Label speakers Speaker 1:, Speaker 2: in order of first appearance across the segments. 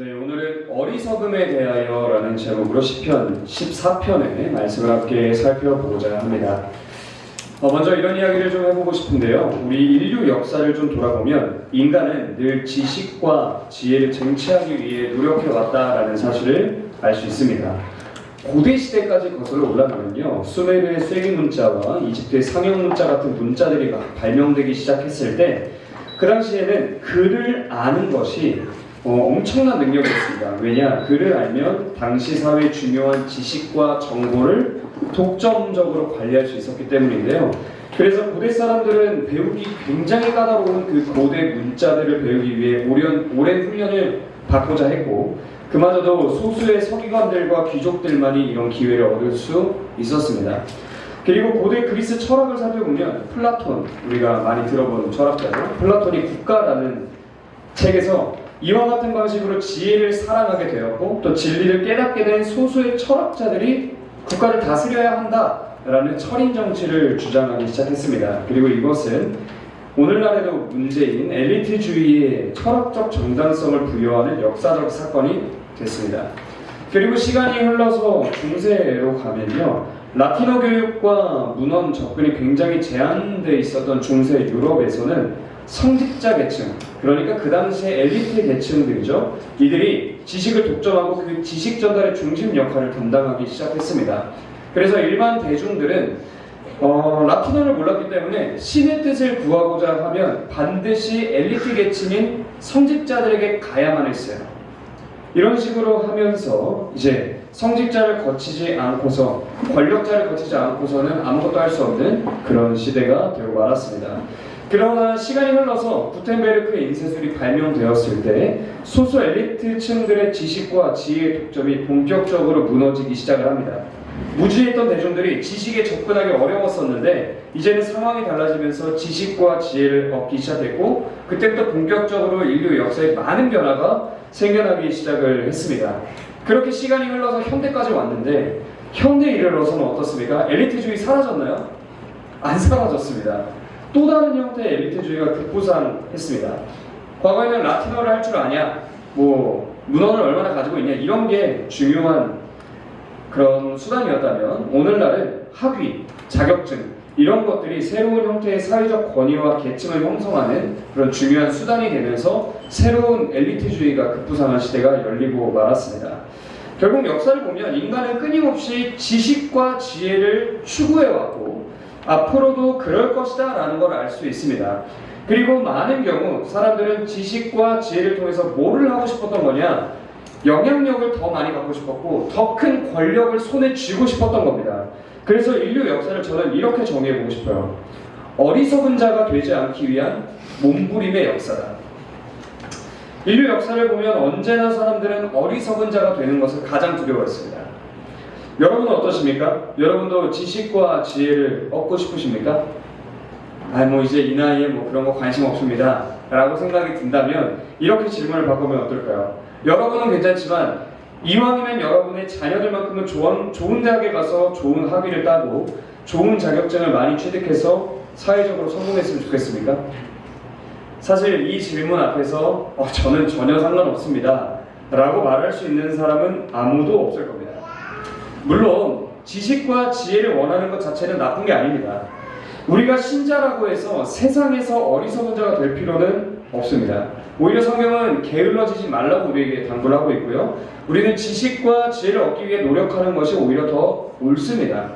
Speaker 1: 네, 오늘은 어리석음에 대하여라는 제목으로 시편 14편의 말씀을 함께 살펴보고자 합니다. 먼저 이런 이야기를 좀 해보고 싶은데요. 우리 인류 역사를 좀 돌아보면 인간은 늘 지식과 지혜를 쟁취하기 위해 노력해왔다라는 사실을 알 수 있습니다. 고대 시대까지 거슬러 올라가면요, 수메르의 쐐기 문자와 이집트의 상형 문자 같은 문자들이 막 발명되기 시작했을 때 그 당시에는 글을 아는 것이 엄청난 능력이었습니다. 왜냐? 글을 알면 당시 사회의 중요한 지식과 정보를 독점적으로 관리할 수 있었기 때문인데요. 그래서 고대 사람들은 배우기 굉장히 까다로운 그 고대 문자들을 배우기 위해 오랜 훈련을 받고자 했고, 그마저도 소수의 서기관들과 귀족들만이 이런 기회를 얻을 수 있었습니다. 그리고 고대 그리스 철학을 살펴보면 플라톤, 우리가 많이 들어본 철학자죠. 플라톤이 국가라는 책에서 이와 같은 방식으로 지혜를 사랑하게 되었고 또 진리를 깨닫게 된 소수의 철학자들이 국가를 다스려야 한다라는 철인 정치를 주장하기 시작했습니다. 그리고 이것은 오늘날에도 문제인 엘리트주의의 철학적 정당성을 부여하는 역사적 사건이 됐습니다. 그리고 시간이 흘러서 중세로 가면요, 라틴어 교육과 문헌 접근이 굉장히 제한되어 있었던 중세 유럽에서는 성직자 계층, 그러니까 그 당시에 엘리트 계층들이죠. 이들이 지식을 독점하고 그 지식 전달의 중심 역할을 담당하기 시작했습니다. 그래서 일반 대중들은 라틴어를 몰랐기 때문에 신의 뜻을 구하고자 하면 반드시 엘리트 계층인 성직자들에게 가야만 했어요. 이런 식으로 하면서 이제 성직자를 거치지 않고서, 권력자를 거치지 않고서는 아무것도 할 수 없는 그런 시대가 되고 말았습니다. 그러나 시간이 흘러서 구텐베르크의 인쇄술이 발명되었을 때 소수 엘리트층들의 지식과 지혜의 독점이 본격적으로 무너지기 시작을 합니다. 무지했던 대중들이 지식에 접근하기 어려웠었는데 이제는 상황이 달라지면서 지식과 지혜를 얻기 시작했고, 그때부터 본격적으로 인류 역사에 많은 변화가 생겨나기 시작을 했습니다. 그렇게 시간이 흘러서 현대까지 왔는데 현대에 이르러서는 어떻습니까? 엘리트주의 사라졌나요? 안 사라졌습니다. 또 다른 형태의 엘리트주의가 급부상했습니다. 과거에는 라틴어를 할 줄 아냐, 문헌을 얼마나 가지고 있냐, 이런 게 중요한 그런 수단이었다면 오늘날은 학위, 자격증, 이런 것들이 새로운 형태의 사회적 권위와 계층을 형성하는 그런 중요한 수단이 되면서 새로운 엘리트주의가 급부상한 시대가 열리고 말았습니다. 결국 역사를 보면 인간은 끊임없이 지식과 지혜를 추구해왔고 앞으로도 그럴 것이다 라는 걸 알 수 있습니다. 그리고 많은 경우 사람들은 지식과 지혜를 통해서 뭐를 하고 싶었던 거냐? 영향력을 더 많이 갖고 싶었고 더 큰 권력을 손에 쥐고 싶었던 겁니다. 그래서 인류 역사를 저는 이렇게 정의해보고 싶어요. 어리석은 자가 되지 않기 위한 몸부림의 역사다. 인류 역사를 보면 언제나 사람들은 어리석은 자가 되는 것을 가장 두려워했습니다. 여러분은 어떠십니까? 여러분도 지식과 지혜를 얻고 싶으십니까? 이제 이 나이에 그런 거 관심 없습니다 라고 생각이 든다면 이렇게 질문을 바꾸면 어떨까요? 여러분은 괜찮지만 이왕이면 여러분의 자녀들만큼은 좋은 대학에 가서 좋은 학위를 따고 좋은 자격증을 많이 취득해서 사회적으로 성공했으면 좋겠습니까? 사실 이 질문 앞에서 저는 전혀 상관없습니다 라고 말할 수 있는 사람은 아무도 없을 겁니다. 물론 지식과 지혜를 원하는 것 자체는 나쁜 게 아닙니다. 우리가 신자라고 해서 세상에서 어리석은 자가 될 필요는 없습니다. 오히려 성경은 게을러지지 말라고 우리에게 당부를 하고 있고요. 우리는 지식과 지혜를 얻기 위해 노력하는 것이 오히려 더 옳습니다.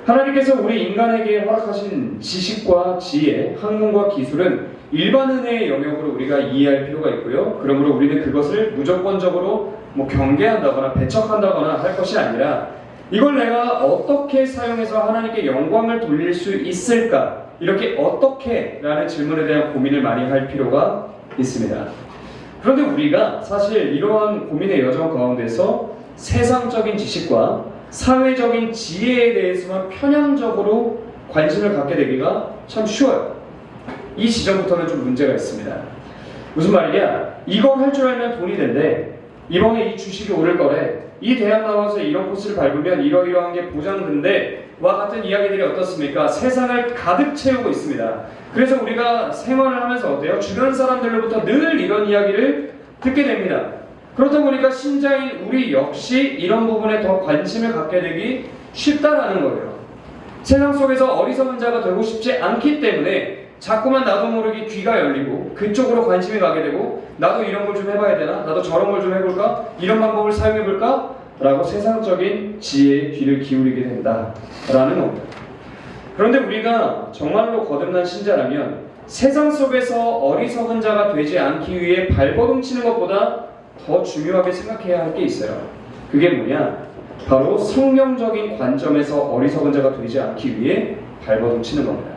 Speaker 1: 하나님께서 우리 인간에게 허락하신 지식과 지혜, 학문과 기술은 일반 은혜의 영역으로 우리가 이해할 필요가 있고요. 그러므로 우리는 그것을 무조건적으로 경계한다거나 배척한다거나 할 것이 아니라 이걸 내가 어떻게 사용해서 하나님께 영광을 돌릴 수 있을까? 이렇게 어떻게? 라는 질문에 대한 고민을 많이 할 필요가 있습니다. 그런데 우리가 사실 이러한 고민의 여정 가운데서 세상적인 지식과 사회적인 지혜에 대해서만 편향적으로 관심을 갖게 되기가 참 쉬워요. 이 지점부터는 좀 문제가 있습니다. 무슨 말이냐? 이걸 할 줄 알면 돈이 된대. 이번에 이 주식이 오를 거래. 이 대학 나와서 이런 코스를 밟으면 이러이러한 게 보장된대. 와 같은 이야기들이 어떻습니까? 세상을 가득 채우고 있습니다. 그래서 우리가 생활을 하면서 어때요? 주변 사람들로부터 늘 이런 이야기를 듣게 됩니다. 그러다 보니까 신자인 우리 역시 이런 부분에 더 관심을 갖게 되기 쉽다라는 거예요. 세상 속에서 어리석은 자가 되고 싶지 않기 때문에 자꾸만 나도 모르게 귀가 열리고 그쪽으로 관심이 가게 되고 나도 이런 걸 좀 해봐야 되나? 나도 저런 걸 좀 해볼까? 이런 방법을 사용해볼까? 라고 세상적인 지혜에 귀를 기울이게 된다라는 겁니다. 그런데 우리가 정말로 거듭난 신자라면 세상 속에서 어리석은 자가 되지 않기 위해 발버둥 치는 것보다 더 중요하게 생각해야 할 게 있어요. 그게 뭐냐? 바로 성경적인 관점에서 어리석은 자가 되지 않기 위해 발버둥 치는 겁니다.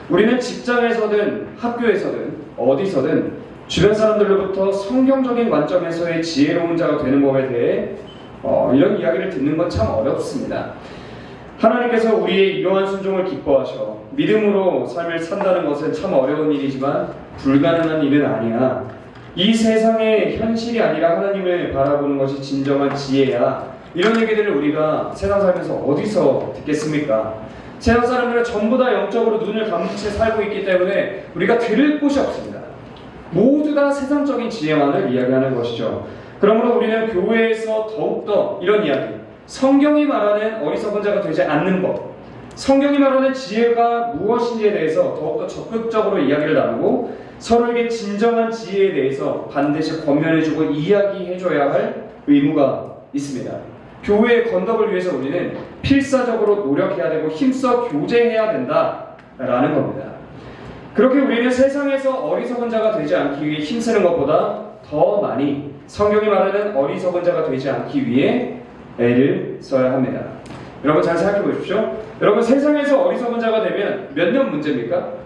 Speaker 1: 우리는 직장에서든 학교에서든 어디서든 주변 사람들로부터 성경적인 관점에서의 지혜로운 자가 되는 법에 대해 이런 이야기를 듣는 건 참 어렵습니다. 하나님께서 우리의 이러한 순종을 기뻐하셔 믿음으로 삶을 산다는 것은 참 어려운 일이지만 불가능한 일은 아니야. 이 세상의 현실이 아니라 하나님을 바라보는 것이 진정한 지혜야. 이런 얘기들을 우리가 세상 살면서 어디서 듣겠습니까? 세상 사람들은 전부 다 영적으로 눈을 감은 채 살고 있기 때문에 우리가 들을 곳이 없습니다. 모두 다 세상적인 지혜만을 이야기하는 것이죠. 그러므로 우리는 교회에서 더욱더 이런 이야기, 성경이 말하는 어리석은 자가 되지 않는 법, 성경이 말하는 지혜가 무엇인지에 대해서 더욱더 적극적으로 이야기를 나누고 서로에게 진정한 지혜에 대해서 반드시 권면해주고 이야기해줘야 할 의무가 있습니다. 교회의 건덕을 위해서 우리는 필사적으로 노력해야 되고 힘써 교제해야 된다라는 겁니다. 그렇게 우리는 세상에서 어리석은 자가 되지 않기 위해 힘쓰는 것보다 더 많이 성경이 말하는 어리석은 자가 되지 않기 위해 애를 써야 합니다. 여러분 잘 생각해 보십시오. 여러분 세상에서 어리석은 자가 되면 몇 년 문제입니까?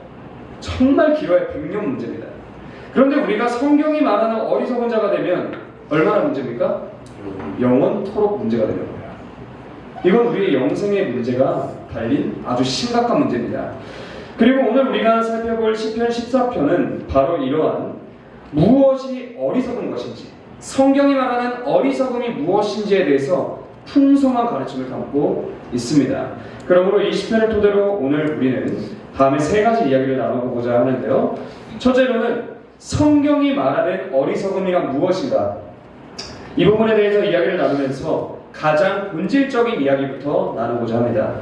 Speaker 1: 정말 길어야 100년 문제입니다. 그런데 우리가 성경이 말하는 어리석은 자가 되면 얼마나 문제입니까? 영원토록 문제가 되는 거예요. 이건 우리의 영생의 문제가 달린 아주 심각한 문제입니다. 그리고 오늘 우리가 살펴볼 시편 14편은 바로 이러한 무엇이 어리석은 것인지, 성경이 말하는 어리석음이 무엇인지에 대해서 풍성한 가르침을 담고 있습니다. 그러므로 이 시편을 토대로 오늘 우리는 다음에 세 가지 이야기를 나눠보고자 하는데요. 첫째로는 성경이 말하는 어리석음이란 무엇인가? 이 부분에 대해서 이야기를 나누면서 가장 본질적인 이야기부터 나누고자 합니다.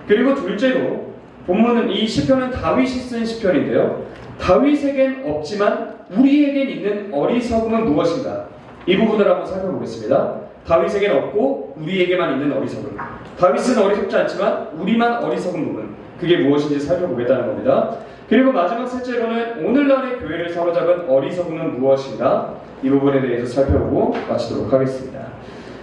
Speaker 1: 그리고 둘째로 본문은 이 시편은 다윗이 쓴 시편인데요. 다윗에겐 없지만 우리에겐 있는 어리석음은 무엇인가? 이 부분을 한번 살펴보겠습니다. 다윗에겐 없고 우리에게만 있는 어리석음. 다윗은 어리석지 않지만 우리만 어리석은 부분. 그게 무엇인지 살펴보겠다는 겁니다. 그리고 마지막 셋째로는 오늘날의 교회를 사로잡은 어리석음은 무엇인가? 이 부분에 대해서 살펴보고 마치도록 하겠습니다.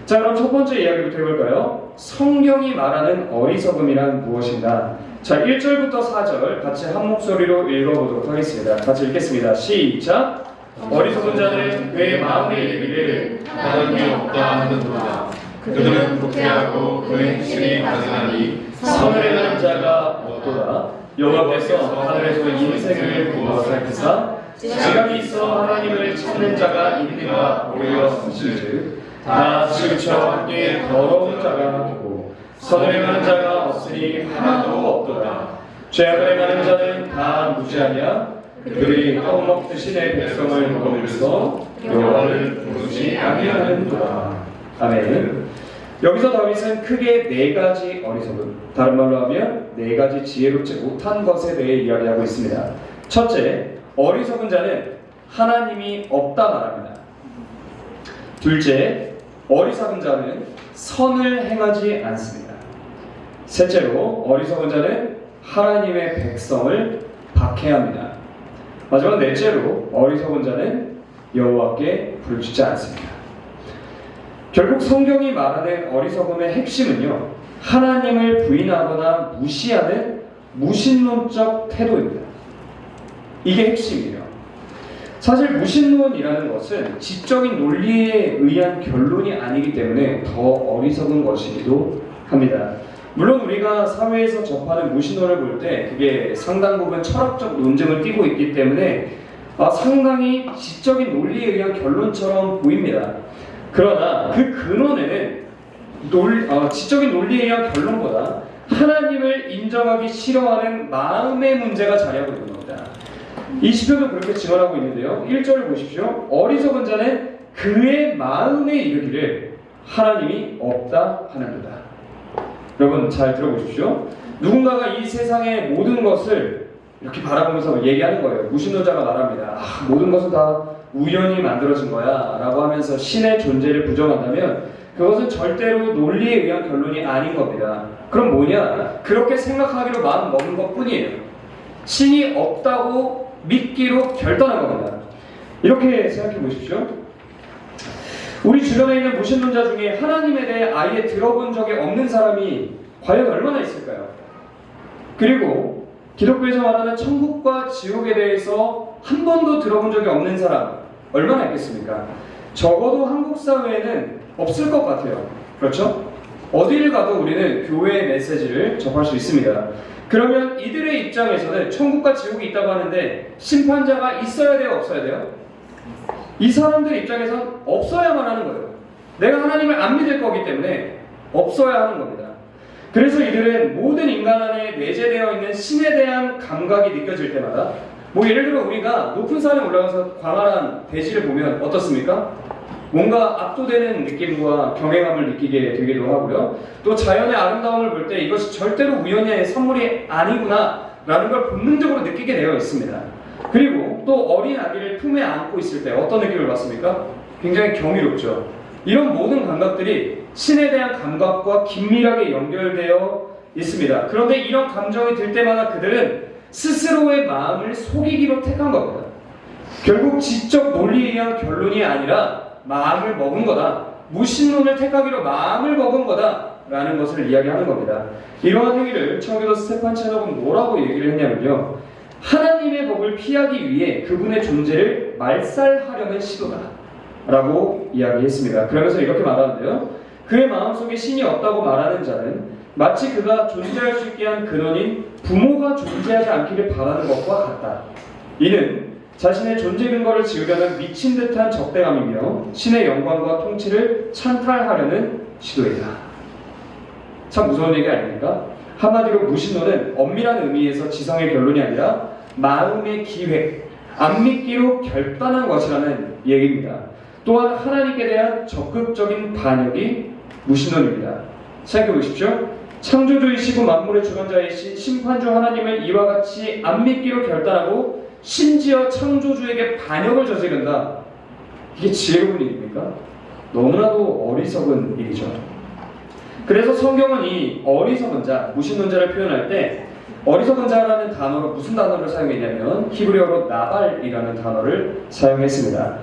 Speaker 1: 자, 그럼 첫 번째 이야기부터 해볼까요? 성경이 말하는 어리석음이란 무엇인가? 자, 1절부터 4절 같이 한 목소리로 읽어보도록 하겠습니다. 같이 읽겠습니다. 시작! 어리석은 자는 그의 마음에 이르기를
Speaker 2: 하나님이 없다 하는도다. 그들은 부패하고 그의 행실이 가증하니
Speaker 1: 선을 행하는 자가 없도다. 여호와께서 하늘에서 인생을 보아 살피사 지각이 있어 하나님을 찾는 자가 있는가 보여 하시즉 다 지그쳐 함께 더러운 자가 되고 선을 행하는 자가 없으니 하나도 없도다. 죄악을 행하는 자는 다 무지하냐? 그들이 떡 먹듯이 내 백성을 먹으면서 여호와를 부르지 아니하는도다. 아멘. 여기서 다윗은 크게 네 가지 어리석음, 다른 말로 하면 네 가지 지혜롭지 못한 것에 대해 이야기하고 있습니다. 첫째, 어리석은 자는 하나님이 없다 말합니다. 둘째, 어리석은 자는 선을 행하지 않습니다. 셋째로, 어리석은 자는 하나님의 백성을 박해합니다. 마지막 넷째로, 어리석은 자는 여호와께 부르짖지 않습니다. 결국 성경이 말하는 어리석음의 핵심은요, 하나님을 부인하거나 무시하는 무신론적 태도입니다. 이게 핵심이에요. 사실 무신론이라는 것은 지적인 논리에 의한 결론이 아니기 때문에 더 어리석은 것이기도 합니다. 물론 우리가 사회에서 접하는 무신론을 볼 때 그게 상당 부분 철학적 논증을 띠고 있기 때문에 상당히 지적인 논리에 의한 결론처럼 보입니다. 그러나 그 근원에는 지적인 논리에 의한 결론보다 하나님을 인정하기 싫어하는 마음의 문제가 자리하고 있는 겁니다. 이 시편도 그렇게 증언하고 있는데요. 1절을 보십시오. 어리석은 자는 그의 마음에 이르기를 하나님이 없다 하는도다. 여러분 잘 들어보십시오. 누군가가 이 세상의 모든 것을 이렇게 바라보면서 얘기하는 거예요. 무신론자가 말합니다. 모든 것은 다 우연히 만들어진 거야 라고 하면서 신의 존재를 부정한다면 그것은 절대로 논리에 의한 결론이 아닌 겁니다. 그럼 뭐냐? 그렇게 생각하기로 마음 먹은 것 뿐이에요. 신이 없다고 믿기로 결단한 겁니다. 이렇게 생각해 보십시오. 우리 주변에 있는 무신론자 중에 하나님에 대해 아예 들어본 적이 없는 사람이 과연 얼마나 있을까요? 그리고 기독교에서 말하는 천국과 지옥에 대해서 한 번도 들어본 적이 없는 사람 얼마나 있겠습니까? 적어도 한국 사회에는 없을 것 같아요. 그렇죠? 어디를 가도 우리는 교회의 메시지를 접할 수 있습니다. 그러면 이들의 입장에서는 천국과 지옥이 있다고 하는데 심판자가 있어야 돼요? 없어야 돼요? 이 사람들 입장에선 없어야만 하는 거예요. 내가 하나님을 안 믿을 거기 때문에 없어야 하는 겁니다. 그래서 이들은 모든 인간 안에 내재되어 있는 신에 대한 감각이 느껴질 때마다 예를 들어 우리가 높은 산에 올라가서 광활한 대지를 보면 어떻습니까? 뭔가 압도되는 느낌과 경외감을 느끼게 되기도 하고요. 또 자연의 아름다움을 볼 때 이것이 절대로 우연의 선물이 아니구나 라는 걸 본능적으로 느끼게 되어 있습니다. 그리고 또 어린 아기를 품에 안고 있을 때 어떤 느낌을 받습니까? 굉장히 경이롭죠. 이런 모든 감각들이 신에 대한 감각과 긴밀하게 연결되어 있습니다. 그런데 이런 감정이 들 때마다 그들은 스스로의 마음을 속이기로 택한 겁니다. 결국 지적 논리에 의한 결론이 아니라 마음을 먹은 거다. 무신론을 택하기로 마음을 먹은 거다. 라는 것을 이야기하는 겁니다. 이러한 행위를 청교도 스테판 체너는 뭐라고 얘기를 했냐면요. 하나님의 법을 피하기 위해 그분의 존재를 말살하려는 시도다. 라고 이야기했습니다. 그러면서 이렇게 말하는데요. 그의 마음속에 신이 없다고 말하는 자는 마치 그가 존재할 수 있게 한 근원인 부모가 존재하지 않기를 바라는 것과 같다. 이는 자신의 존재 근거를 지우려는 미친 듯한 적대감이며 신의 영광과 통치를 찬탈하려는 시도이다. 참 무서운 얘기 아닙니까? 한마디로 무신론은 엄밀한 의미에서 지성의 결론이 아니라 마음의 기획, 안 믿기로 결단한 것이라는 얘기입니다. 또한 하나님께 대한 적극적인 반역이 무신론입니다. 생각해 보십시오. 창조주이시고 만물의 주관자이신 심판주 하나님을 이와 같이 안 믿기로 결단하고 심지어 창조주에게 반역을 저지른다. 이게 지혜로운 일입니까? 너무나도 어리석은 일이죠. 그래서 성경은 이 어리석은 자, 무신론자를 표현할 때 어리석은 자라는 단어로 무슨 단어를 사용했냐면 히브리어로 나발이라는 단어를 사용했습니다.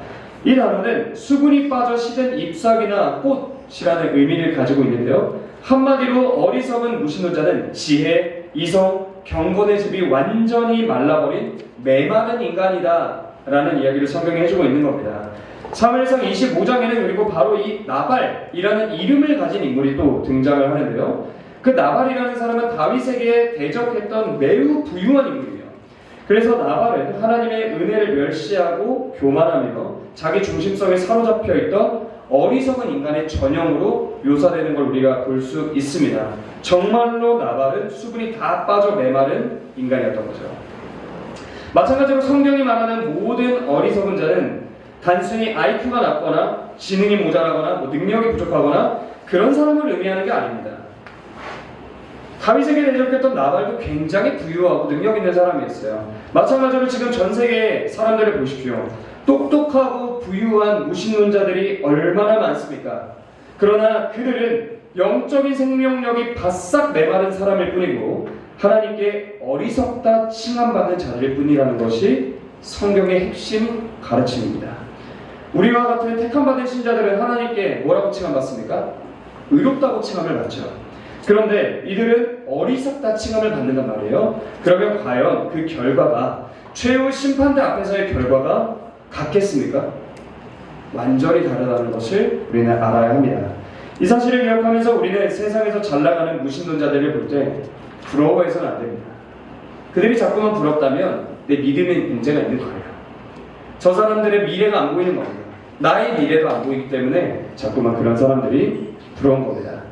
Speaker 1: 이 단어는 수분이 빠져 시든 잎사귀나 꽃이라는 의미를 가지고 있는데요. 한마디로 어리석은 무신론자는 지혜, 이성, 경건의 즙이 완전히 말라버린 메마른 인간이다 라는 이야기를 성경에 해주고 있는 겁니다. 사무엘상 25장에는 그리고 바로 이 나발이라는 이름을 가진 인물이 또 등장을 하는데요. 그 나발이라는 사람은 다윗에게 대적했던 매우 부유한 인물이에요. 그래서 나발은 하나님의 은혜를 멸시하고 교만하며 자기 중심성에 사로잡혀 있던 어리석은 인간의 전형으로 묘사되는 걸 우리가 볼 수 있습니다. 정말로 나발은 수분이 다 빠져 메마른 인간이었던 거죠. 마찬가지로 성경이 말하는 모든 어리석은 자는 단순히 IQ가 낮거나 지능이 모자라거나 능력이 부족하거나 그런 사람을 의미하는 게 아닙니다. 다윗에게 대적했던 나발도 굉장히 부유하고 능력 있는 사람이었어요. 마찬가지로 지금 전 세계 사람들을 보십시오. 똑똑하고 부유한 무신론자들이 얼마나 많습니까? 그러나 그들은 영적인 생명력이 바싹 메마른 사람일 뿐이고 하나님께 어리석다 칭함받는 자들일 뿐이라는 것이 성경의 핵심 가르침입니다. 우리와 같은 택함받은 신자들은 하나님께 뭐라고 칭함받습니까? 의롭다고 칭함을 받죠. 그런데 이들은 어리석다 칭함을 받는단 말이에요. 그러면 과연 그 결과가 최후 심판대 앞에서의 결과가 같겠습니까? 완전히 다르다는 것을 우리는 알아야 합니다. 이 사실을 기억하면서 우리는 세상에서 잘나가는 무신론자들을 볼 때 부러워해서는 안 됩니다. 그들이 자꾸만 부럽다면 내 믿음에 문제가 있는 거예요. 저 사람들의 미래가 안 보이는 겁니다. 나의 미래도 안 보이기 때문에 자꾸만 그런 사람들이 부러운 겁니다.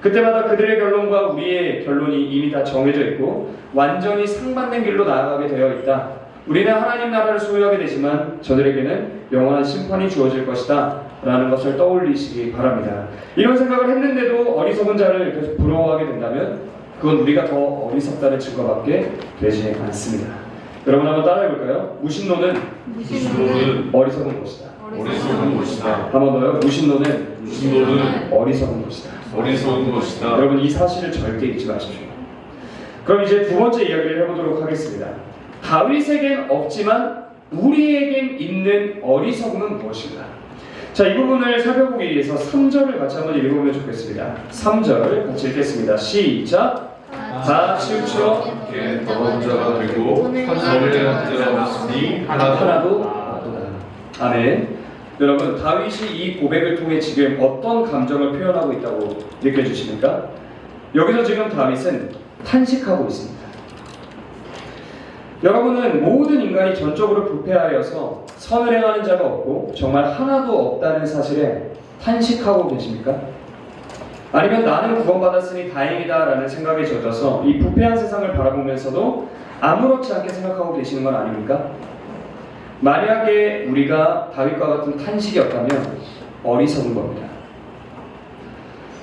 Speaker 1: 그때마다 그들의 결론과 우리의 결론이 이미 다 정해져 있고 완전히 상반된 길로 나아가게 되어 있다. 우리는 하나님 나라를 소유하게 되지만 저들에게는 영원한 심판이 주어질 것이다 라는 것을 떠올리시기 바랍니다. 이런 생각을 했는데도 어리석은 자를 계속 부러워하게 된다면 그건 우리가 더 어리석다는 증거밖에 되지 않습니다. 여러분 한번 따라해볼까요? 무신론은
Speaker 2: 무신론은
Speaker 1: 어리석은 것이다.
Speaker 2: 어리석은 것이다.
Speaker 1: 한 번 더요. 무신론은
Speaker 2: 무신론은
Speaker 1: 어리석은 것이다.
Speaker 2: 어리석은 것이다.
Speaker 1: 여러분 이 사실을 절대 잊지 마십시오. 그럼 이제 두 번째 이야기를 해보도록 하겠습니다. 다윗에겐 없지만 우리에겐 있는 어리석음은 무엇인가? 자, 이 부분을 살펴보기 위해서 3절을 같이 한번 읽어보면 좋겠습니다. 3절 같이 읽겠습니다. 시작! 다 치우쳐
Speaker 2: 함께 더러운 자가 되고 선을 한 자가 없으니
Speaker 1: 하나도 없도다. 아멘. 여러분, 다윗이 이 고백을 통해 지금 어떤 감정을 표현하고 있다고 느껴지십니까? 여기서 지금 다윗은 탄식하고 있습니다. 여러분은 모든 인간이 전적으로 부패하여서 선을 행하는 자가 없고 정말 하나도 없다는 사실에 탄식하고 계십니까? 아니면 나는 구원받았으니 다행이다 라는 생각에 젖어서 이 부패한 세상을 바라보면서도 아무렇지 않게 생각하고 계시는 건 아닙니까? 만약에 우리가 다윗과 같은 탄식이었다면 어리석은 겁니다.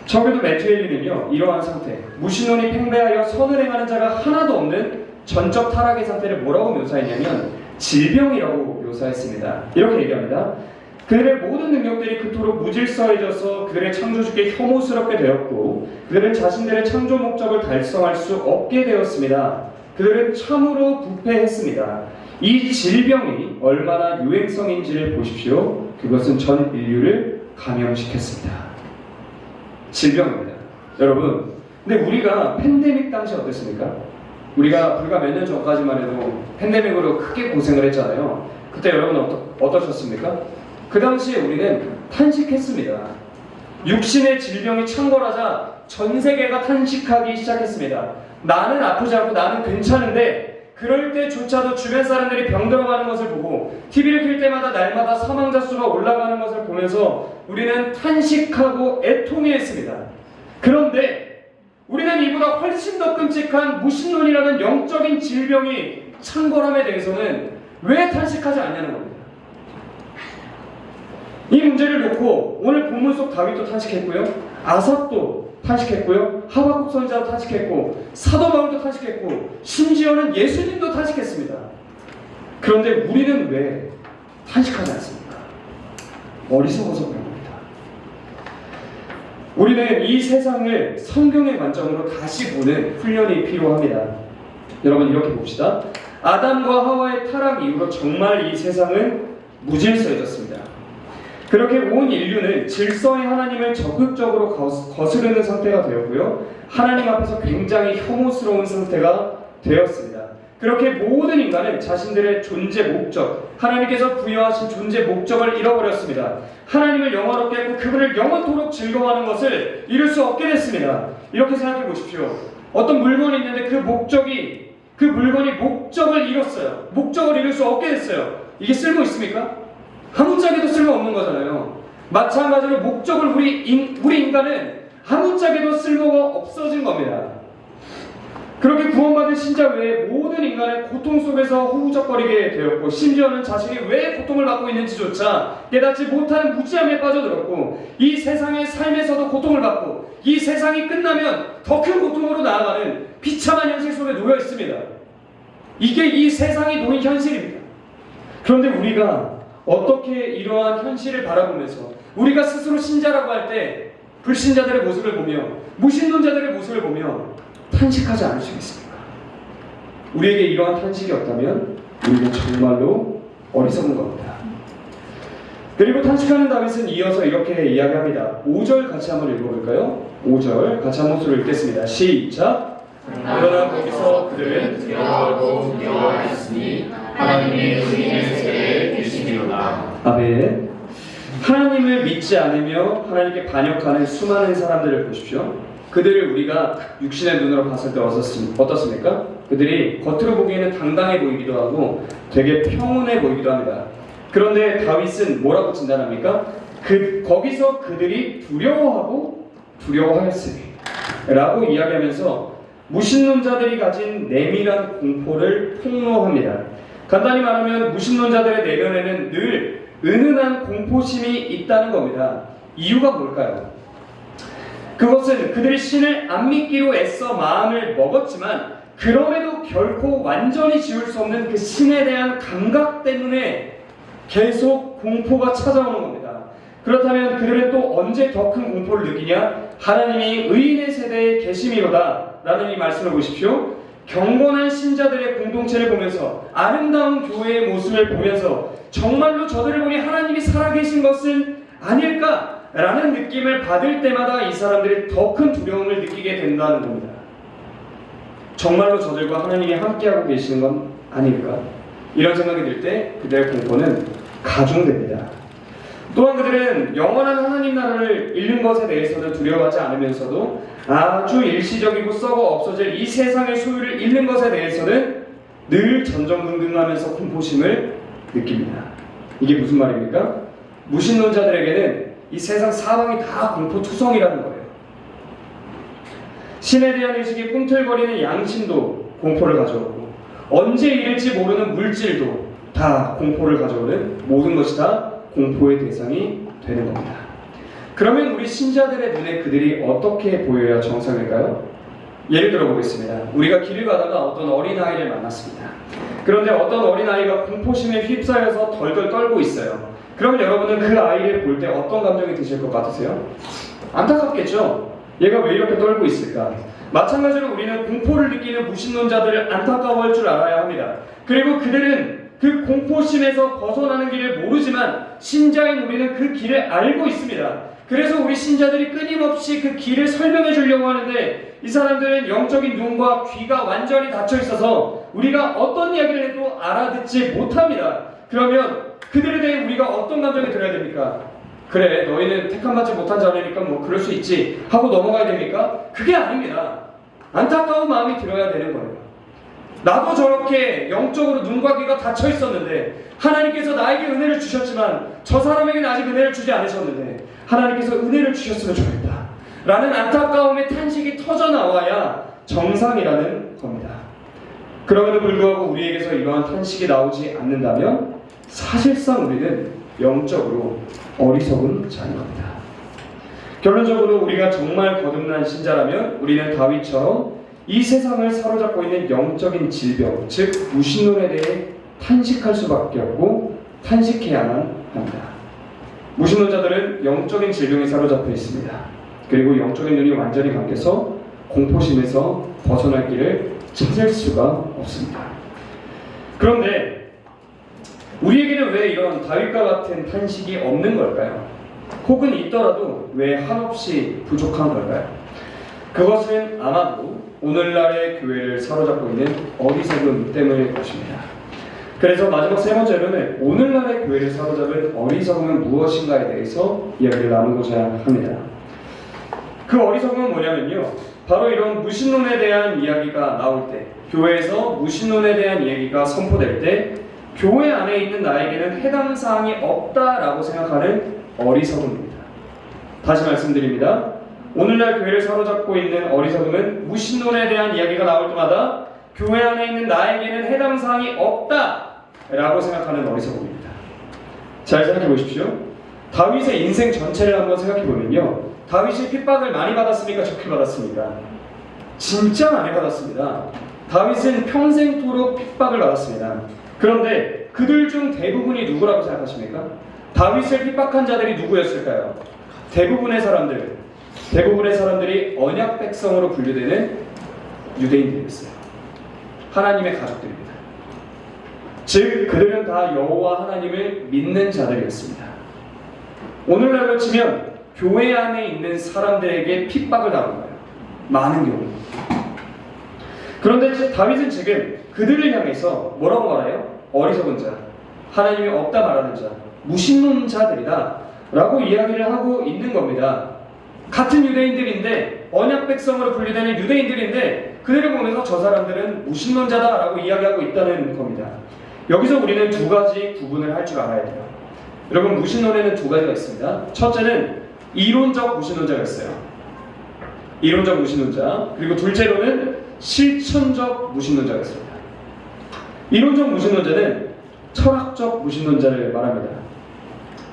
Speaker 1: 적어도 메투엘리는요, 이러한 상태, 무신론이 팽배하여 선을 행하는 자가 하나도 없는 전적 타락의 상태를 뭐라고 묘사했냐면 질병이라고 묘사했습니다. 이렇게 얘기합니다. 그들의 모든 능력들이 그토록 무질서해져서 그들의 창조주께 혐오스럽게 되었고 그들은 자신들의 창조 목적을 달성할 수 없게 되었습니다. 그들은 참으로 부패했습니다. 이 질병이 얼마나 유행성인지를 보십시오. 그것은 전 인류를 감염시켰습니다. 질병입니다. 여러분, 근데 우리가 팬데믹 당시 어땠습니까? 우리가 불과 몇 년 전까지만 해도 팬데믹으로 크게 고생을 했잖아요. 그때 여러분 어떠셨습니까? 그 당시에 우리는 탄식했습니다. 육신의 질병이 창궐하자 전 세계가 탄식하기 시작했습니다. 나는 아프지 않고 나는 괜찮은데 그럴 때조차도 주변 사람들이 병들어가는 것을 보고 TV를 켤 때마다 날마다 사망자 수가 올라가는 것을 보면서 우리는 탄식하고 애통해했습니다. 그런데 우리는 이보다 훨씬 더 끔찍한 무신론이라는 영적인 질병이 창궐함에 대해서는 왜 탄식하지 않냐는 겁니다. 이 문제를 놓고 오늘 본문 속 다윗도 탄식했고요, 아삽도 탄식했고요, 하박국 선지자도 탄식했고, 사도 바울도 탄식했고, 심지어는 예수님도 탄식했습니다. 그런데 우리는 왜 탄식하지 않습니까? 어리석어서 그런 겁니다. 우리는 이 세상을 성경의 관점으로 다시 보는 훈련이 필요합니다. 여러분 이렇게 봅시다. 아담과 하와의 타락 이후로 정말 이 세상은 무질서해졌습니다. 그렇게 온 인류는 질서의 하나님을 적극적으로 거스르는 상태가 되었고요, 하나님 앞에서 굉장히 혐오스러운 상태가 되었습니다. 그렇게 모든 인간은 자신들의 존재 목적, 하나님께서 부여하신 존재 목적을 잃어버렸습니다. 하나님을 영원롭게 했고 그분을 영원토록 즐거워하는 것을 이룰 수 없게 됐습니다. 이렇게 생각해 보십시오. 어떤 물건이 있는데 그 물건이 목적을 잃었어요. 목적을 이룰 수 없게 됐어요. 이게 쓸모 있습니까? 아무짝에도 쓸모없는 거잖아요. 마찬가지로 목적을 우리 인간은 아무짝에도 쓸모가 없어진 겁니다. 그렇게 구원받은 신자 외에 모든 인간은 고통 속에서 허우적거리게 되었고, 심지어는 자신이 왜 고통을 받고 있는지조차 깨닫지 못하는 무지함에 빠져들었고, 이 세상의 삶에서도 고통을 받고 이 세상이 끝나면 더 큰 고통으로 나아가는 비참한 현실 속에 놓여 있습니다. 이게 이 세상이 놓인 현실입니다. 그런데 우리가 어떻게 이러한 현실을 바라보면서 우리가 스스로 신자라고 할 때 불신자들의 모습을 보며 무신론자들의 모습을 보며 탄식하지 않을 수 있습니까? 우리에게 이러한 탄식이 없다면 우리는 정말로 어리석은 겁니다. 그리고 탄식하는 다윗은 이어서 이렇게 이야기합니다. 5절 같이 한번 읽어볼까요? 5절 같이 한번 소리 읽겠습니다. 시작! 그러나 거기서 그들은
Speaker 2: 두려워하고 두려워하였으니 하나님의 의인의 세대에 계시니로다.
Speaker 1: 아멘. 하나님을 믿지 않으며 하나님께 반역하는 수많은 사람들을 보십시오. 그들을 우리가 육신의 눈으로 봤을 때 어떻습니까? 그들이 겉으로 보기에는 당당해 보이기도 하고 되게 평온해 보이기도 합니다. 그런데 다윗은 뭐라고 진단합니까? 거기서 그들이 두려워하고 두려워하였으니 라고 이야기하면서 무신론자들이 가진 내밀한 공포를 폭로합니다. 간단히 말하면 무신론자들의 내면에는 늘 은은한 공포심이 있다는 겁니다. 이유가 뭘까요? 그것은 그들이 신을 안 믿기로 애써 마음을 먹었지만 그럼에도 결코 완전히 지울 수 없는 그 신에 대한 감각 때문에 계속 공포가 찾아오는 겁니다. 그렇다면 그들은 또 언제 더 큰 공포를 느끼냐? 하나님이 의인의 세대에 계심이로다 라는 이 말씀을 보십시오. 경건한 신자들의 공동체를 보면서 아름다운 교회의 모습을 보면서 정말로 저들을 보니 하나님이 살아계신 것은 아닐까? 라는 느낌을 받을 때마다 이 사람들이 더 큰 두려움을 느끼게 된다는 겁니다. 정말로 저들과 하나님이 함께하고 계시는 건 아닐까? 이런 생각이 들 때 그들의 공포는 가중됩니다. 또한 그들은 영원한 하나님 나라를 잃는 것에 대해서는 두려워하지 않으면서도 아주 일시적이고 썩어 없어질 이 세상의 소유를 잃는 것에 대해서는 늘 전전긍긍하면서 공포심을 느낍니다. 이게 무슨 말입니까? 무신론자들에게는 이 세상 사방이 다 공포투성이라는 거예요. 신에 대한 의식이 꿈틀거리는 양심도 공포를 가져오고 언제 잃을지 모르는 물질도 다 공포를 가져오는 모든 것이 다 공포의 대상이 되는 겁니다. 그러면 우리 신자들의 눈에 그들이 어떻게 보여야 정상일까요? 예를 들어 보겠습니다. 우리가 길을 가다가 어떤 어린아이를 만났습니다. 그런데 어떤 어린아이가 공포심에 휩싸여서 덜덜 떨고 있어요. 그러면 여러분은 그 아이를 볼 때 어떤 감정이 드실 것 같으세요? 안타깝겠죠? 얘가 왜 이렇게 떨고 있을까? 마찬가지로 우리는 공포를 느끼는 무신론자들을 안타까워할 줄 알아야 합니다. 그리고 그들은 그 공포심에서 벗어나는 길을 모르지만 신자인 우리는 그 길을 알고 있습니다. 그래서 우리 신자들이 끊임없이 그 길을 설명해 주려고 하는데 이 사람들은 영적인 눈과 귀가 완전히 닫혀 있어서 우리가 어떤 이야기를 해도 알아듣지 못합니다. 그러면 그들에 대해 우리가 어떤 감정이 들어야 됩니까? 그래, 너희는 택함받지 못한 자녀니까 뭐 그럴 수 있지 하고 넘어가야 됩니까? 그게 아닙니다. 안타까운 마음이 들어야 되는 거예요. 나도 저렇게 영적으로 눈과 귀가 닫혀 있었는데 하나님께서 나에게 은혜를 주셨지만 저 사람에게는 아직 은혜를 주지 않으셨는데 하나님께서 은혜를 주셨으면 좋겠다 라는 안타까움의 탄식이 터져나와야 정상이라는 겁니다. 그럼에도 불구하고 우리에게서 이러한 탄식이 나오지 않는다면 사실상 우리는 영적으로 어리석은 자인 겁니다. 결론적으로 우리가 정말 거듭난 신자라면 우리는 다윗처럼 이 세상을 사로잡고 있는 영적인 질병, 즉 무신론에 대해 탄식할 수밖에 없고 탄식해야만 합니다. 무신론자들은 영적인 질병에 사로잡혀 있습니다. 그리고 영적인 눈이 완전히 감겨서 공포심에서 벗어날 길을 찾을 수가 없습니다. 그런데 우리에게는 왜 이런 다윗과 같은 탄식이 없는 걸까요? 혹은 있더라도 왜 한없이 부족한 걸까요? 그것은 아마도 오늘날의 교회를 사로잡고 있는 어리석음 때문일 것입니다. 그래서 마지막 세 번째로는 오늘날의 교회를 사로잡은 어리석음은 무엇인가에 대해서 이야기를 나누고자 합니다. 그 어리석음은 뭐냐면요, 바로 이런 무신론에 대한 이야기가 나올 때, 교회에서 무신론에 대한 이야기가 선포될 때 교회 안에 있는 나에게는 해당 사항이 없다라고 생각하는 어리석음입니다. 다시 말씀드립니다. 오늘날 교회를 사로잡고 있는 어리석음은 무신론에 대한 이야기가 나올 때마다 교회 안에 있는 나에게는 해당 사항이 없다라고 생각하는 어리석음입니다. 잘 생각해 보십시오. 다윗의 인생 전체를 한번 생각해 보면요, 다윗이 핍박을 많이 받았습니까? 적게 받았습니까? 진짜 많이 받았습니다. 다윗은 평생토록 핍박을 받았습니다. 그런데 그들 중 대부분이 누구라고 생각하십니까? 다윗을 핍박한 자들이 누구였을까요? 대부분의 사람들이 언약 백성으로 분류되는 유대인들이었어요. 하나님의 가족들입니다. 즉 그들은 다 여호와 하나님을 믿는 자들이었습니다. 오늘날로 치면 교회 안에 있는 사람들에게 핍박을 당한 거예요. 많은 경우. 그런데 다윗은 지금 그들을 향해서 뭐라고 말해요? 어리석은 자, 하나님이 없다 말하는 자, 무신론자들이다 라고 이야기를 하고 있는 겁니다. 같은 유대인들인데, 언약 백성으로 분류되는 유대인들인데 그들을 보면서 저 사람들은 무신론자다 라고 이야기하고 있다는 겁니다. 여기서 우리는 두 가지 구분을 할 줄 알아야 돼요. 여러분, 무신론에는 두 가지가 있습니다. 첫째는 이론적 무신론자가 있어요. 이론적 무신론자. 그리고 둘째로는 실천적 무신론자가 있습니다. 이론적 무신론자는 철학적 무신론자를 말합니다.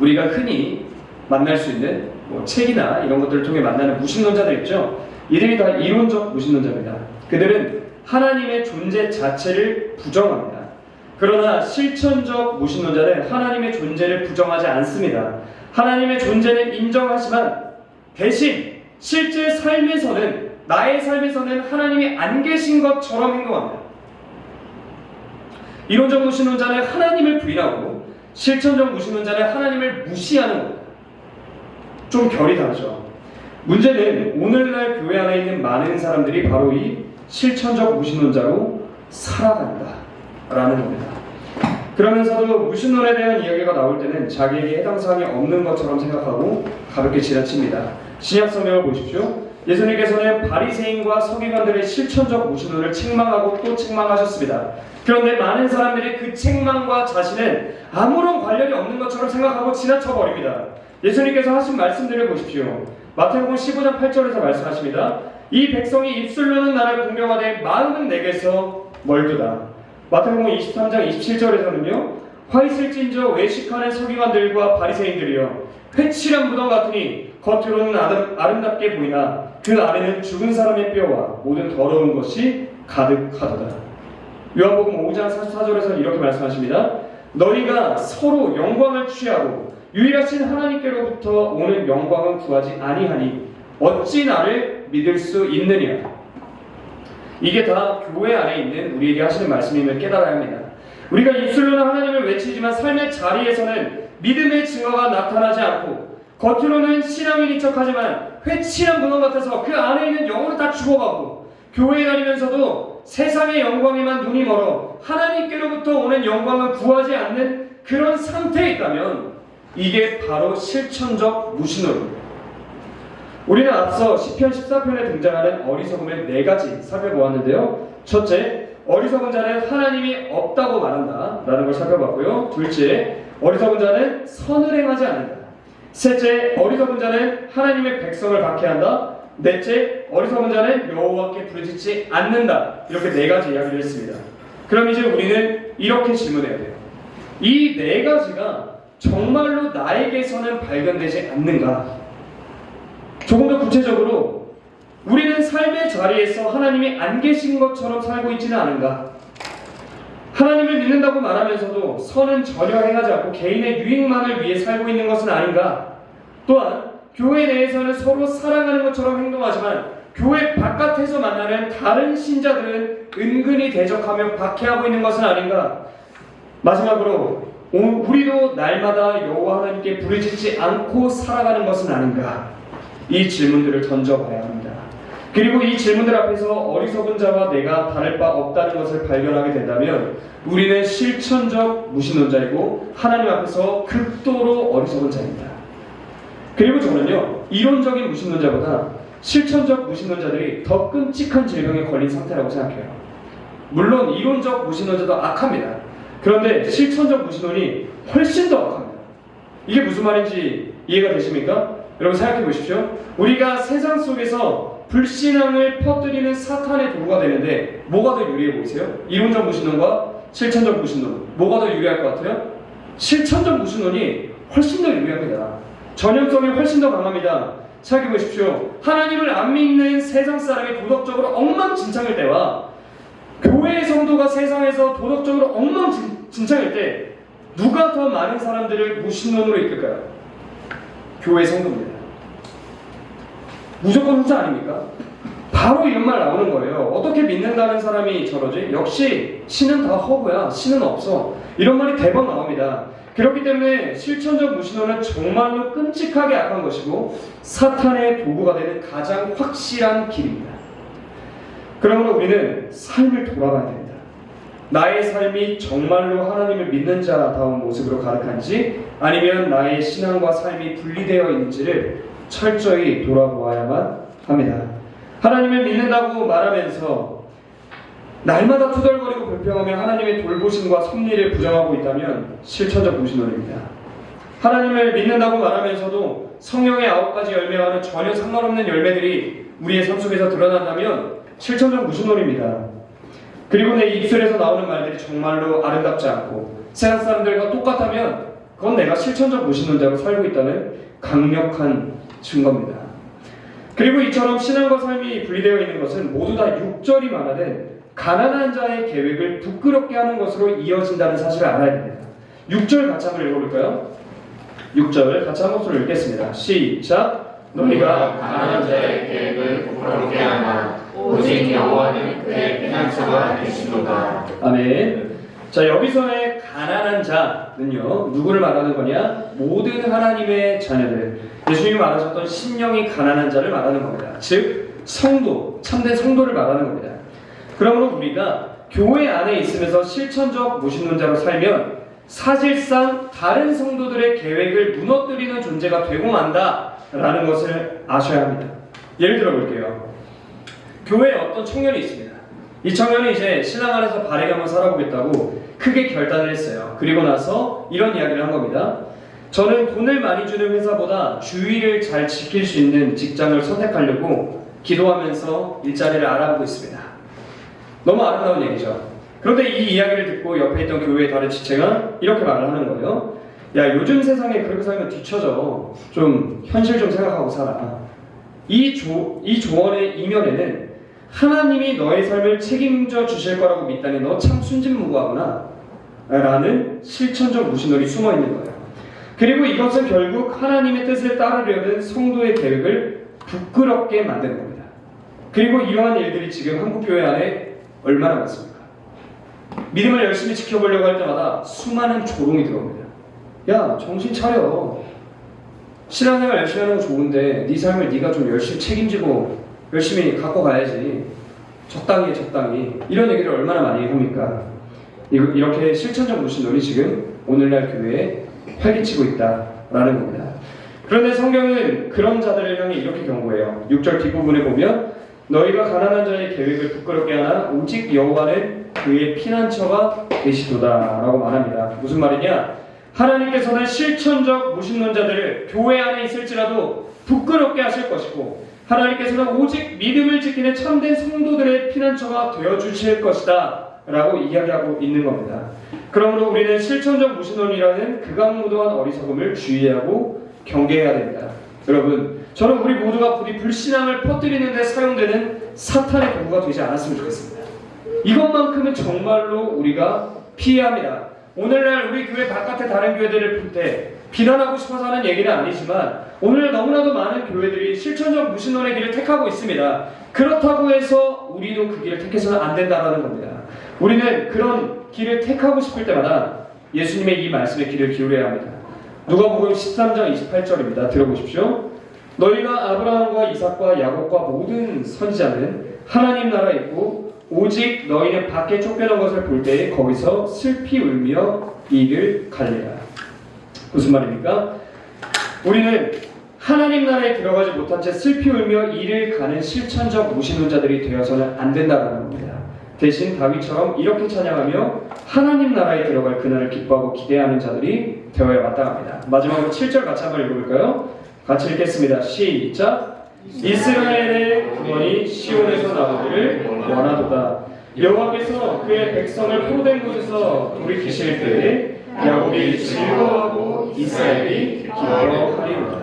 Speaker 1: 우리가 흔히 만날 수 있는 뭐 책이나 이런 것들을 통해 만나는 무신론자들 있죠. 이들이 다 이론적 무신론자입니다. 그들은 하나님의 존재 자체를 부정합니다. 그러나 실천적 무신론자는 하나님의 존재를 부정하지 않습니다. 하나님의 존재는 인정하지만 대신 실제 삶에서는, 나의 삶에서는 하나님이 안 계신 것처럼 행동합니다. 이론적 무신론자는 하나님을 부인하고 실천적 무신론자는 하나님을 무시하는 겁니다. 좀 결이 다르죠. 문제는 오늘날 교회 안에 있는 많은 사람들이 바로 이 실천적 무신론자로 살아간다라는 겁니다. 그러면서도 무신론에 대한 이야기가 나올 때는 자기에게 해당 사항이 없는 것처럼 생각하고 가볍게 지나칩니다. 신약 성경을 보십시오. 예수님께서는 바리새인과 서기관들의 실천적 무신론을 책망하고 또 책망하셨습니다. 그런데 많은 사람들이 그 책망과 자신은 아무런 관련이 없는 것처럼 생각하고 지나쳐 버립니다. 예수님께서 하신 말씀들을 보십시오. 마태복음 15장 8절에서 말씀하십니다. 이 백성이 입술로는 나를 공경하되 마음은 내게서 멀도다. 마태복음 23장 27절에서는요. 화 있을진저 외식하는 서기관들과 바리새인들이여 회칠한 무덤 같으니 겉으로는 아름답게 보이나 그 안에는 죽은 사람의 뼈와 모든 더러운 것이 가득하도다. 요한복음 5장 44절에서 이렇게 말씀하십니다. 너희가 서로 영광을 취하고 유일하신 하나님께로부터 오는 영광은 구하지 아니하니 어찌 나를 믿을 수 있느냐. 이게 다 교회 안에 있는 우리에게 하시는 말씀임을 깨달아야 합니다. 우리가 입술로는 하나님을 외치지만 삶의 자리에서는 믿음의 증거가 나타나지 않고 겉으로는 신앙인인 척하지만 회칠한 무덤 같아서 그 안에 있는 영혼은 다 죽어가고 교회에 다니면서도 세상의 영광에만 눈이 멀어 하나님께로부터 오는 영광을 구하지 않는 그런 상태에 있다면 이게 바로 실천적 무신론입니다. 우리는 앞서 시편 14편에 등장하는 어리석음의 4가지 살펴보았는데요. 첫째, 어리석은 자는 하나님이 없다고 말한다 라는 걸 살펴봤고요. 둘째, 어리석은 자는 선을 행하지 않는다. 셋째, 어리석은 자는 하나님의 백성을 박해한다. 넷째, 어리석은 자는 여호와께 부르짖지 않는다. 이렇게 4가지 이야기를 했습니다. 그럼 이제 우리는 이렇게 질문해야 돼요. 이 4가지가 정말로 나에게서는 발견되지 않는가? 조금 더 구체적으로 우리는 삶의 자리에서 하나님이 안 계신 것처럼 살고 있지는 않은가? 하나님을 믿는다고 말하면서도 선은 전혀 행하지 않고 개인의 유익만을 위해 살고 있는 것은 아닌가? 또한 교회 내에서는 서로 사랑하는 것처럼 행동하지만 교회 바깥에서 만나는 다른 신자들은 은근히 대적하며 박해하고 있는 것은 아닌가? 마지막으로 우리도 날마다 여호와 하나님께 부르짖지 않고 살아가는 것은 아닌가? 이 질문들을 던져봐야 합니다. 그리고 이 질문들 앞에서 어리석은 자와 내가 다를 바 없다는 것을 발견하게 된다면 우리는 실천적 무신론자이고 하나님 앞에서 극도로 어리석은 자입니다. 그리고 저는요, 이론적인 무신론자보다 실천적 무신론자들이 더 끔찍한 질병에 걸린 상태라고 생각해요. 물론 이론적 무신론자도 악합니다. 그런데 실천적 무신론이 훨씬 더 악합니다. 이게 무슨 말인지 이해가 되십니까? 여러분 생각해 보십시오. 우리가 세상 속에서 불신앙을 퍼뜨리는 사탄의 도구가 되는데 뭐가 더 유리해 보이세요? 이론적 무신론과 실천적 무신론 뭐가 더 유리할 것 같아요? 실천적 무신론이 훨씬 더 유리합니다. 전염성이 훨씬 더 강합니다. 생각해 보십시오. 하나님을 안 믿는 세상 사람이 도덕적으로 엉망진창일 때와 교회의 성도가 세상에서 도덕적으로 엉망진창일 때 누가 더 많은 사람들을 무신론으로 이끌까요? 교회 성도입니다. 무조건 후자 아닙니까? 바로 이런 말 나오는 거예요. 어떻게 믿는다는 사람이 저러지? 역시 신은 다 허구야. 신은 없어. 이런 말이 대번 나옵니다. 그렇기 때문에 실천적 무신론은 정말로 끔찍하게 악한 것이고 사탄의 도구가 되는 가장 확실한 길입니다. 그러므로 우리는 삶을 돌아봐야 됩니다. 나의 삶이 정말로 하나님을 믿는 자다운 모습으로 가득한지 아니면 나의 신앙과 삶이 분리되어 있는지를 철저히 돌아보아야만 합니다. 하나님을 믿는다고 말하면서 날마다 투덜거리고 불평하며 하나님의 돌보심과 섭리를 부정하고 있다면 실천적 무신론입니다. 하나님을 믿는다고 말하면서도 성령의 9가지 열매와는 전혀 상관없는 열매들이 우리의 삶 속에서 드러난다면 실천적 무신론입니다. 그리고 내 입술에서 나오는 말들이 정말로 아름답지 않고 세상 사람들과 똑같다면 그건 내가 실천적 무신론자로 살고 있다는 강력한 증거입니다. 그리고 이처럼 신앙과 삶이 분리되어 있는 것은 모두 다 6절이 말하는 가난한 자의 계획을 부끄럽게 하는 것으로 이어진다는 사실을 알아야 됩니다. 6절 같이 한번 읽어볼까요? 6절 같이 한 목소리로 읽겠습니다. 시작! 너희가
Speaker 2: 가난한 자의 계획을 부끄럽게 하나 오직 여호와는 그의 피난처가 되시도다.
Speaker 1: 아멘. 자, 여기서의 가난한 자는요, 누구를 말하는 거냐? 모든 하나님의 자녀들, 예수님이 말하셨던 심령이 가난한 자를 말하는 겁니다. 즉 성도, 참된 성도를 말하는 겁니다. 그러므로 우리가 교회 안에 있으면서 실천적 무신론자로 살면 사실상 다른 성도들의 계획을 무너뜨리는 존재가 되고 만다라는 것을 아셔야 합니다. 예를 들어 볼게요. 교회에 어떤 청년이 있습니다. 이 청년이 이제 신앙 안에서 바르게 한번 살아보겠다고 크게 결단을 했어요. 그리고 나서 이런 이야기를 한 겁니다. 저는 돈을 많이 주는 회사보다 주의를 잘 지킬 수 있는 직장을 선택하려고 기도하면서 일자리를 알아보고 있습니다. 너무 아름다운 얘기죠. 그런데 이 이야기를 듣고 옆에 있던 교회의 다른 지체가 이렇게 말을 하는 거예요. 야, 요즘 세상에 그렇게 살면 뒤처져. 좀 현실 좀 생각하고 살아. 이 조언의 이면에는 하나님이 너의 삶을 책임져 주실 거라고 믿다니 너 참 순진무구하구나 라는 실천적 무신론이 숨어 있는 거예요. 그리고 이것은 결국 하나님의 뜻을 따르려는 성도의 계획을 부끄럽게 만드는 겁니다. 그리고 이러한 일들이 지금 한국교회 안에 얼마나 많습니까? 믿음을 열심히 지켜보려고 할 때마다 수많은 조롱이 들어옵니다. 야, 정신 차려. 신앙생활 열심히 하는 거 좋은데 네 삶을 네가 좀 열심히 책임지고 열심히 갖고 가야지. 적당히 해, 적당히. 이런 얘기를 얼마나 많이 합니까? 이렇게 실천적 무신론이 지금 오늘날 교회에 활기치고 있다라는 겁니다. 그런데 성경은 그런 자들을 향해 이렇게 경고해요. 6절 뒷부분에 보면 너희가 가난한 자의 계획을 부끄럽게 하나 오직 여호와는 그의 피난처가 되시도다 라고 말합니다. 무슨 말이냐? 하나님께서는 실천적 무신론자들을 교회 안에 있을지라도 부끄럽게 하실 것이고 하나님께서는 오직 믿음을 지키는 참된 성도들의 피난처가 되어주실 것이다 라고 이야기하고 있는 겁니다. 그러므로 우리는 실천적 무신론이라는 극악무도한 어리석음을 주의하고 경계해야 됩니다. 여러분, 저는 우리 모두가 부디 불신앙을 퍼뜨리는 데 사용되는 사탄의 도구가 되지 않았으면 좋겠습니다. 이것만큼은 정말로 우리가 피해야 합니다. 오늘날 우리 교회 바깥의 다른 교회들을 볼 때 비난하고 싶어서 하는 얘기는 아니지만 오늘 너무나도 많은 교회들이 실천적 무신론의 길을 택하고 있습니다. 그렇다고 해서 우리도 그 길을 택해서는 안 된다는 겁니다. 우리는 그런 길을 택하고 싶을 때마다 예수님의 이 말씀에 귀를 기울여야 합니다. 누가복음 13장 28절입니다. 들어보십시오. 너희가 아브라함과 이삭과 야곱과 모든 선지자는 하나님 나라에 있고 오직 너희는 밖에 쫓겨난 것을 볼 때에 거기서 슬피 울며 이를 갈리라. 무슨 말입니까? 우리는 하나님 나라에 들어가지 못한 채 슬피 울며 이를 가는 실천적 무신론자들이 되어서는 안 된다는 겁니다. 대신 다윗처럼 이렇게 찬양하며 하나님 나라에 들어갈 그날을 기뻐하고 기대하는 자들이 되어야 마땅합니다. 마지막으로 7절 같이 한번 읽어볼까요? 같이 읽겠습니다. 시작! 이스라엘의 구원이 시온에서 나오기를 원하도다. 여호와께서 그의 백성을 포로된 곳에서 돌이키실 때에 야곱이 즐거워하고 이스라엘이 기뻐하리로다.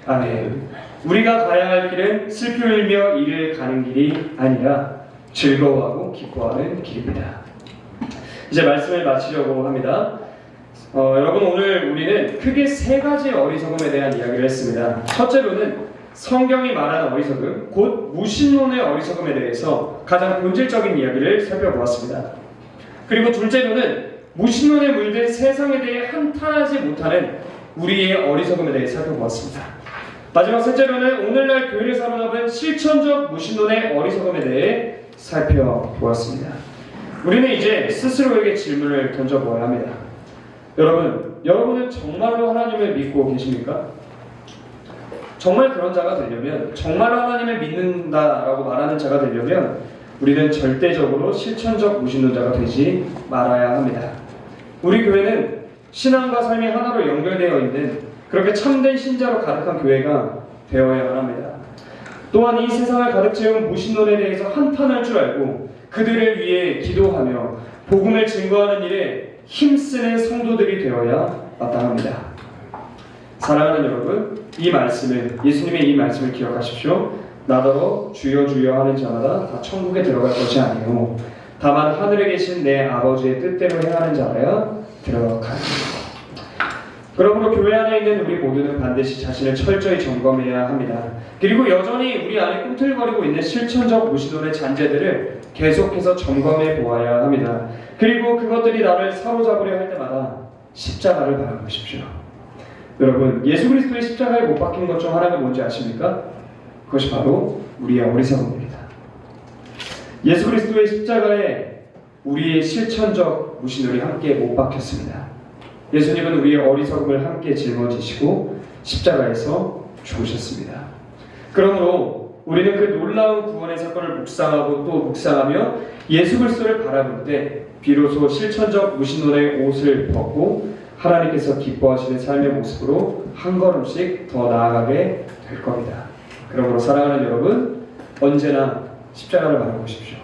Speaker 1: 아멘. 우리가 가야 할 길은 슬피 울며 이를 가는 길이 아니라 즐거워하고 기뻐하는 길입니다. 이제 말씀을 마치려고 합니다. 여러분, 오늘 우리는 크게 세 가지 어리석음에 대한 이야기를 했습니다. 첫째로는 성경이 말하는 어리석음, 곧 무신론의 어리석음에 대해서 가장 본질적인 이야기를 살펴보았습니다. 그리고 둘째로는 무신론에 물든 세상에 대해 한탄하지 못하는 우리의 어리석음에 대해 살펴보았습니다. 마지막 셋째로는 오늘날 교회를 사로잡은 실천적 무신론의 어리석음에 대해 살펴보았습니다. 우리는 이제 스스로에게 질문을 던져보아야 합니다. 여러분은 정말로 하나님을 믿고 계십니까? 정말 그런 자가 되려면, 정말로 하나님을 믿는다라고 말하는 자가 되려면 우리는 절대적으로 실천적 무신론자가 되지 말아야 합니다. 우리 교회는 신앙과 삶이 하나로 연결되어 있는 그렇게 참된 신자로 가득한 교회가 되어야만 합니다. 또한 이 세상을 가득 채운 무신론에 대해서 한탄할 줄 알고 그들을 위해 기도하며 복음을 증거하는 일에 힘쓰는 성도들이 되어야 마땅합니다. 사랑하는 여러분, 예수님의 이 말씀을 기억하십시오. 나더러 주여 주여 하는 자마다 다 천국에 들어갈 것이 아니요 다만 하늘에 계신 내 아버지의 뜻대로 행하는 자라야 들어가리라. 그러므로 교회 안에 있는 우리 모두는 반드시 자신을 철저히 점검해야 합니다. 그리고 여전히 우리 안에 꿈틀거리고 있는 실천적 무신론의 잔재들을 계속해서 점검해 보아야 합니다. 그리고 그것들이 나를 사로잡으려 할 때마다 십자가를 바라보십시오. 여러분, 예수 그리스도의 십자가에 못 박힌 것 중 하나가 뭔지 아십니까? 그것이 바로 우리의 어리석음입니다. 예수 그리스도의 십자가에 우리의 실천적 무신론이 함께 못 박혔습니다. 예수님은 우리의 어리석음을 함께 짊어지시고 십자가에서 죽으셨습니다. 그러므로 우리는 그 놀라운 구원의 사건을 묵상하고 또 묵상하며 예수 그리스도를 바라볼 때 비로소 실천적 무신론의 옷을 벗고 하나님께서 기뻐하시는 삶의 모습으로 한 걸음씩 더 나아가게 될 겁니다. 그러므로 사랑하는 여러분, 언제나 십자가를 바라보십시오.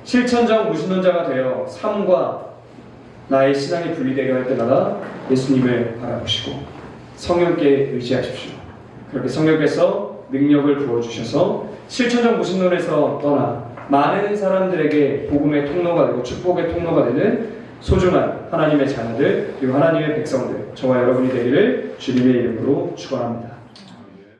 Speaker 1: 실천적 무신론자가 되어 삶과 나의 신앙이 분리되게 할 때마다 예수님을 바라보시고 성령께 의지하십시오. 그렇게 성령께서 능력을 부어주셔서 실천적 무신론에서 떠나 많은 사람들에게 복음의 통로가 되고 축복의 통로가 되는 소중한 하나님의 자녀들 그리고 하나님의 백성들 저와 여러분이 되기를 주님의 이름으로 축원합니다.